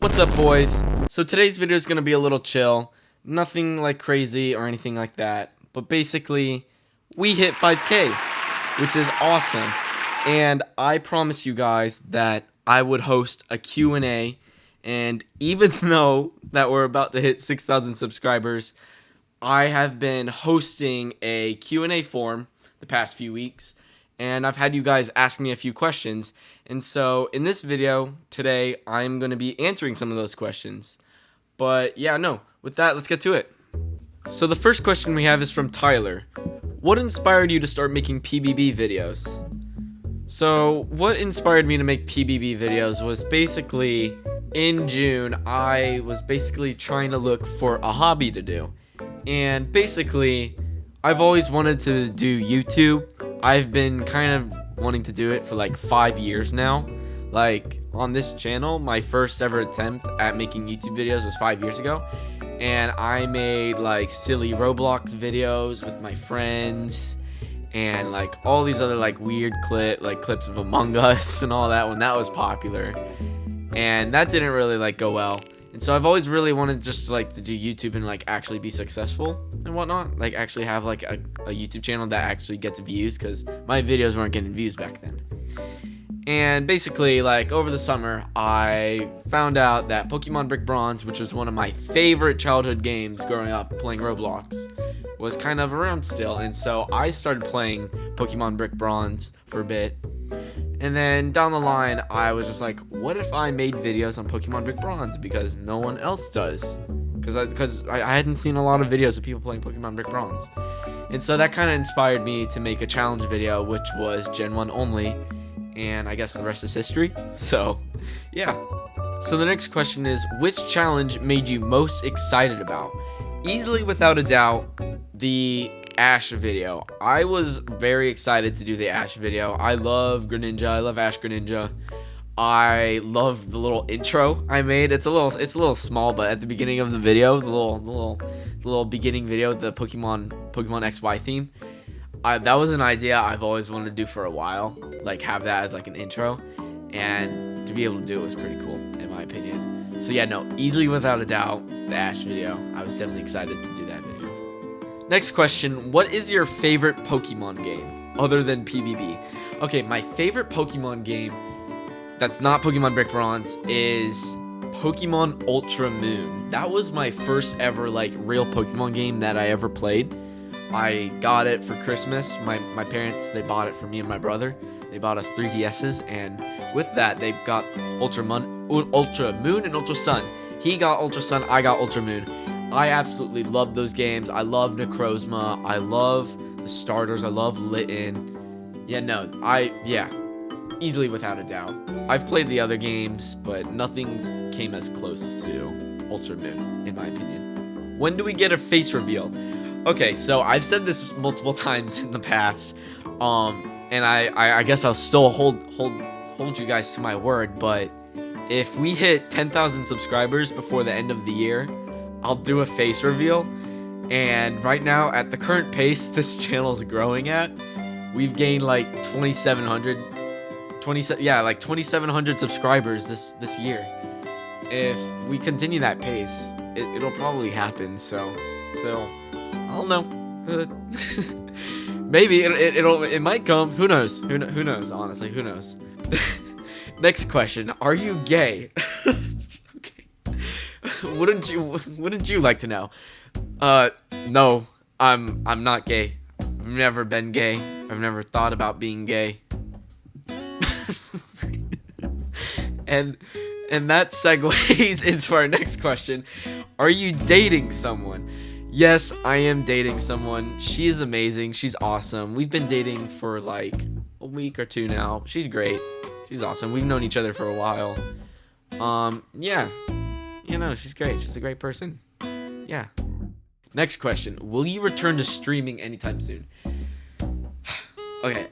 What's up, boys? So today's video is going to be a little chill. Nothing like crazy or anything like that. But basically, we hit 5K, which is awesome. And I promise you guys that I would host a Q&A. And even though that we're about to hit 6,000 subscribers, I have been hosting a Q&A forum the past few weeks. And I've had you guys ask me a few questions. And so in this video today, I'm going to be answering some of those questions. But yeah, no, with that, let's get to it. So the first question we have is from Tyler. What inspired you to start making PBB videos? So what inspired me to make PBB videos was basically in June, I was basically trying to look for a hobby to do. And basically, I've always wanted to do YouTube. I've been kind of wanting to do it for like 5 years now. Like on this channel, my first ever attempt at making YouTube videos was 5 years ago. And I made like silly Roblox videos with my friends and like all these other like weird clips of Among Us and all that when that was popular. And that didn't really like go well. And so I've always really wanted just to do YouTube and like actually be successful and whatnot. Like actually have like a YouTube channel that actually gets views, because my videos weren't getting views back then. And basically, like over the summer, I found out that Pokemon Brick Bronze, which was one of my favorite childhood games growing up playing Roblox, was kind of around still. And so I started playing Pokemon Brick Bronze for a bit. And then down the line, I was just like, what if I made videos on Pokemon Brick Bronze? Because no one else does. Because I hadn't seen a lot of videos of people playing Pokemon Brick Bronze. And so that kind of inspired me to make a challenge video, which was Gen 1 only. And I guess the rest is history. So, yeah. So the next question is, which challenge made you most excited about? Easily, without a doubt, the Ash video. I was very excited to do the Ash video. I love Greninja. I love Ash Greninja. I love the little intro I made. It's a little small, but at the beginning of the video, the little beginning video, the Pokemon XY theme. That was an idea I've always wanted to do for a while. Like have that as like an intro, and to be able to do it was pretty cool in my opinion. So yeah, no, easily without a doubt, the Ash video. I was definitely excited to do that video. Next question, what is your favorite Pokemon game other than PBB? Okay, my favorite Pokemon game that's not Pokemon Brick Bronze is Pokemon Ultra Moon. That was my first ever like real Pokemon game that I ever played. I got it for Christmas. My parents, they bought it for me and my brother. They bought us 3DSs, and with that they got Ultra Moon and Ultra Sun. He got Ultra Sun, I got Ultra Moon. I absolutely love those games. I love Necrozma. I love the starters. I love Litten. Yeah, easily without a doubt. I've played the other games, but nothing came as close to Ultra Moon, in my opinion. When do we get a face reveal? Okay, so I've said this multiple times in the past, and I guess I'll still hold you guys to my word, but if we hit 10,000 subscribers before the end of the year, I'll do a face reveal. And right now, at the current pace this channel is growing at, we've gained like 2,700 subscribers this year. If we continue that pace, it'll probably happen. So I don't know. Maybe it might come. Who knows? Who knows? Honestly, who knows? Next question: are you gay? Wouldn't you like to know? No, I'm not gay. I've never been gay. I've never thought about being gay. and that segues into our next question. Are you dating someone? Yes, I am dating someone. She is amazing. She's awesome. We've been dating for like a week or two now. She's great. She's awesome. We've known each other for a while. Yeah. She's great. She's a great person. Yeah. Next question. Will you return to streaming anytime soon? Okay,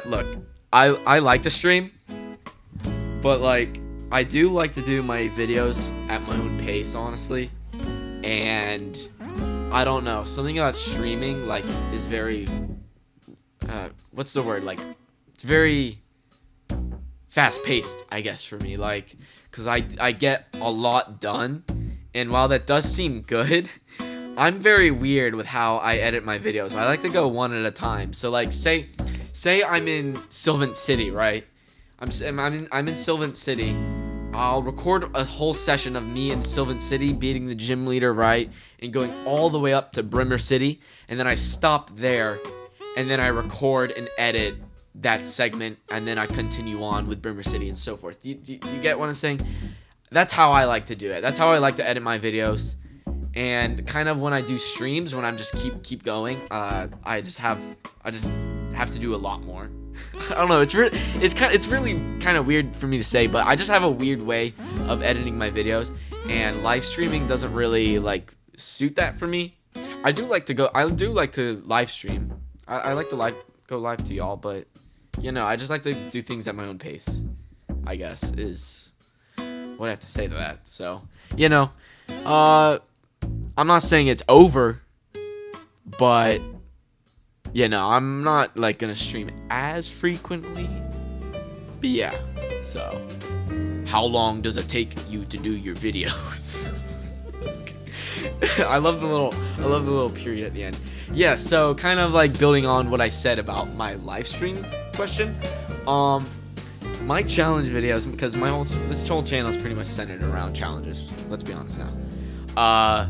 look. I like to stream, but like I do like to do my videos at my own pace, honestly. And I don't know, something about streaming like is very what's the word? Like it's very fast paced, I guess, for me. Like, because I get a lot done. And while that does seem good, I'm very weird with how I edit my videos. I like to go one at a time. So like say I'm in Sylvan City, right? I'm in Sylvan City. I'll record a whole session of me in Sylvan City beating the gym leader, right? And going all the way up to Brimmer City. And then I stop there. And then I record and edit that segment. And then I continue on with Brimmer City and so forth. You get what I'm saying? That's how I like to do it. That's how I like to edit my videos. And kind of when I do streams, when I'm just keep going, I just have to do a lot more. I don't know. It's really kind of weird for me to say, but I just have a weird way of editing my videos, and live streaming doesn't really like suit that for me. I do like to live stream. I like to go live to y'all, but I just like to do things at my own pace, I guess is what I have to say to that. So, I'm not saying it's over, but I'm not like gonna stream as frequently. But yeah, so how long does it take you to do your videos? I love the little period at the end. Yeah, so kind of like building on what I said about my live stream question. My challenge videos, because this whole channel is pretty much centered around challenges. Let's be honest now.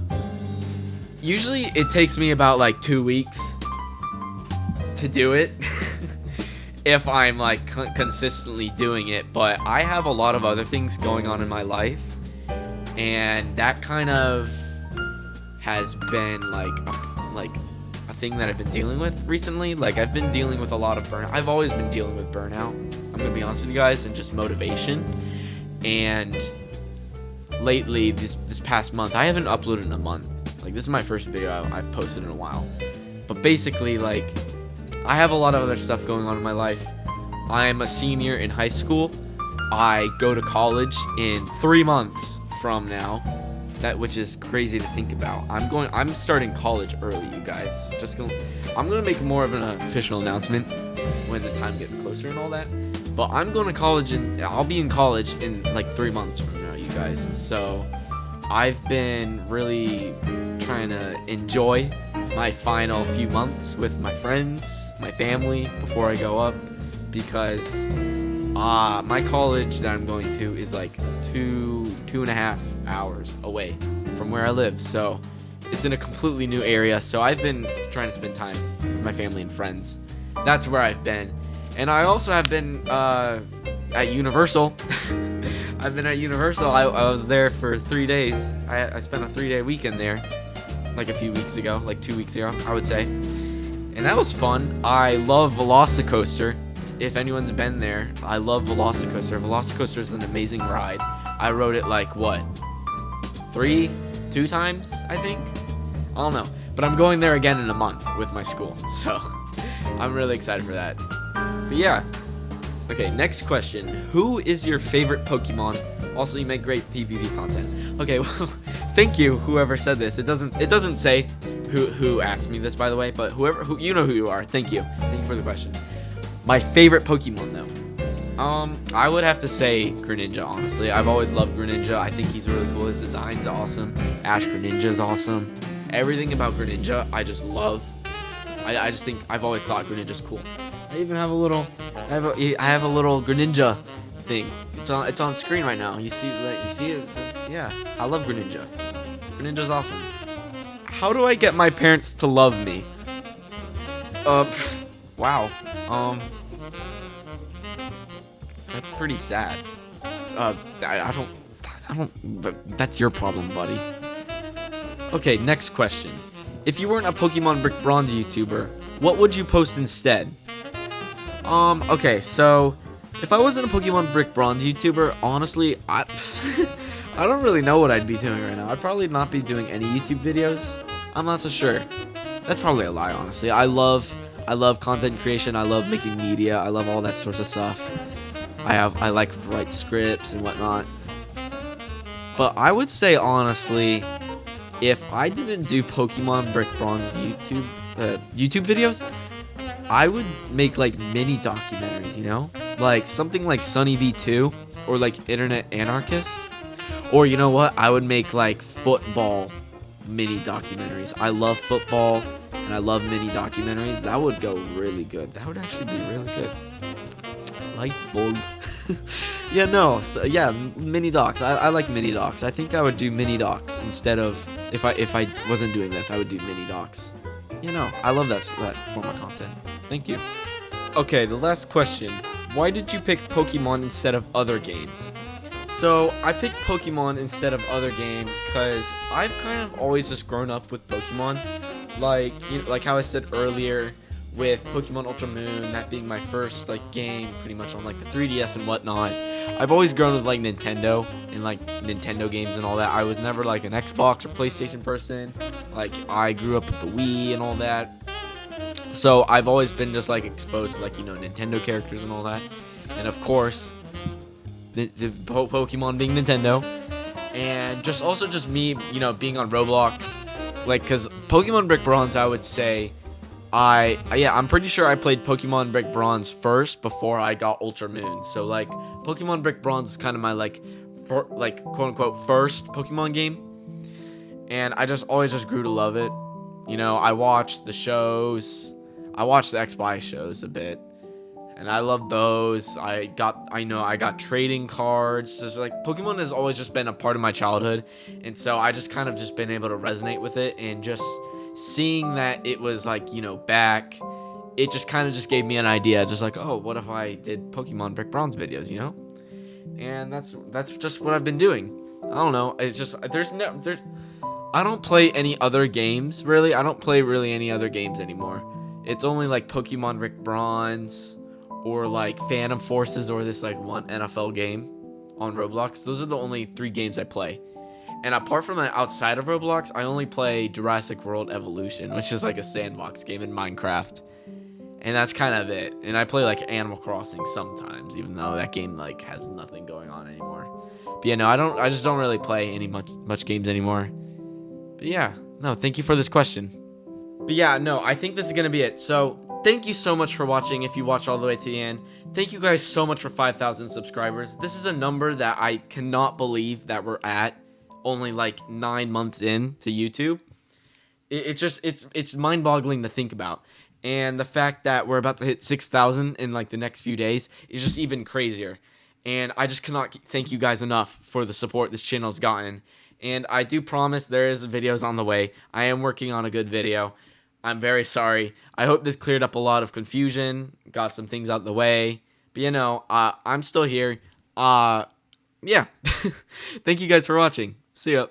Usually it takes me about like 2 weeks to do it if I'm like consistently doing it, but I have a lot of other things going on in my life, and that kind of has been like a thing that I've been dealing with recently. Like I've been dealing with a lot of burnout. I've always been dealing with burnout, I'm gonna be honest with you guys, and just motivation. And lately, this past month, I haven't uploaded in a month. Like this is my first video I've posted in a while. But basically, like, I have a lot of other stuff going on in my life. I am a senior in high school. I go to college in 3 months from now. Which is crazy to think about. I'm starting college early, you guys. I'm gonna make more of an official announcement when the time gets closer and all that. But I'm going to college, and I'll be in college in like 3 months from now, you guys. So I've been really trying to enjoy my final few months with my friends, my family before I go up, because my college that I'm going to is like 2.5 hours away from where I live. So it's in a completely new area. So I've been trying to spend time with my family and friends. That's where I've been. And I also have been at Universal. I've been at Universal. I was there for 3 days. I spent a 3-day weekend there, like a few weeks ago, like 2 weeks ago, I would say. And that was fun. I love Velocicoaster. If anyone's been there, I love Velocicoaster. Velocicoaster is an amazing ride. I rode it like, what, 2 times, I think? I don't know. But I'm going there again in a month with my school. So I'm really excited for that. But yeah. Okay, next question. Who is your favorite Pokemon? Also, you make great PvP content. Okay, well, thank you, whoever said this. It doesn't say who asked me this, by the way, but who you know who you are. Thank you. Thank you for the question. My favorite Pokemon, though. I would have to say Greninja, honestly. I've always loved Greninja. I think he's really cool. His design's awesome. Ash Greninja is awesome. Everything about Greninja, I just love. I just think I've always thought Greninja's cool. I even have I have a little Greninja thing. It's on screen right now. You see it? Yeah, I love Greninja. Greninja's awesome. How do I get my parents to love me? Wow. That's pretty sad. I don't. But that's your problem, buddy. Okay, next question. If you weren't a Pokemon Brick Bronze YouTuber, what would you post instead? Okay, so if I wasn't a Pokemon Brick Bronze YouTuber, honestly, I don't really know what I'd be doing right now. I'd probably not be doing any YouTube videos. I'm not so sure. That's probably a lie, honestly. I love content creation. I love making media. I love all that sorts of stuff. I like to write scripts and whatnot. But I would say, honestly, if I didn't do Pokemon Brick Bronze YouTube videos, I would make like mini documentaries, like something like Sunny V2 or like internet anarchist. Or you know what? I would make like football mini documentaries. I love football and I love mini documentaries. That would go really good. That would actually be really good. Light bulb. Yeah, no. So, yeah, mini docs. I like mini docs. I think I would do mini docs instead of if I wasn't doing this, I would do mini docs. You know, I love that form of content. Thank you. Okay, the last question. Why did you pick Pokemon instead of other games? So, I picked Pokemon instead of other games because I've kind of always just grown up with Pokemon. Like, like how I said earlier with Pokemon Ultra Moon, that being my first like game pretty much on like the 3DS and whatnot. I've always grown with like Nintendo and like Nintendo games and all that. I was never like an Xbox or PlayStation person. Like, I grew up with the Wii and all that. So, I've always been just like exposed to like, Nintendo characters and all that. And of course, the Pokemon being Nintendo, and just me, being on Roblox, like, cause Pokemon Brick Bronze, I would say, I'm pretty sure I played Pokemon Brick Bronze first before I got Ultra Moon. So like, Pokemon Brick Bronze is kind of my like, quote unquote first Pokemon game, and I just always just grew to love it. I watched the shows, I watched the XY shows a bit. And I love those. I got trading cards. Just like Pokemon has always just been a part of my childhood. And so I just kind of just been able to resonate with it. And just seeing that it was like, back, it just kind of just gave me an idea. Just like, oh, what if I did Pokemon Brick Bronze videos, And that's just what I've been doing. I don't know. It's just, I don't play any other games, really. I don't play really any other games anymore. It's only like Pokemon Brick Bronze, or like Phantom Forces, or this like one NFL game on Roblox. Those are the only 3 games I play. And apart from that, outside of Roblox, I only play Jurassic World Evolution, which is like a sandbox game in Minecraft. And that's kind of it. And I play like Animal Crossing sometimes, even though that game like has nothing going on anymore. But yeah, no, I just don't really play any much games anymore. But yeah, no, thank you for this question. But yeah, no, I think this is gonna be it. So thank you so much for watching. If you watch all the way to the end, thank you guys so much for 5,000 subscribers. This is a number that I cannot believe that we're at only like 9 months in to YouTube. It's mind-boggling to think about. And the fact that we're about to hit 6,000 in like the next few days is just even crazier. And I just cannot thank you guys enough for the support this channel's gotten. And I do promise there is videos on the way. I am working on a good video. I'm very sorry. I hope this cleared up a lot of confusion, got some things out the way. But I'm still here. Yeah. Thank you guys for watching. See ya.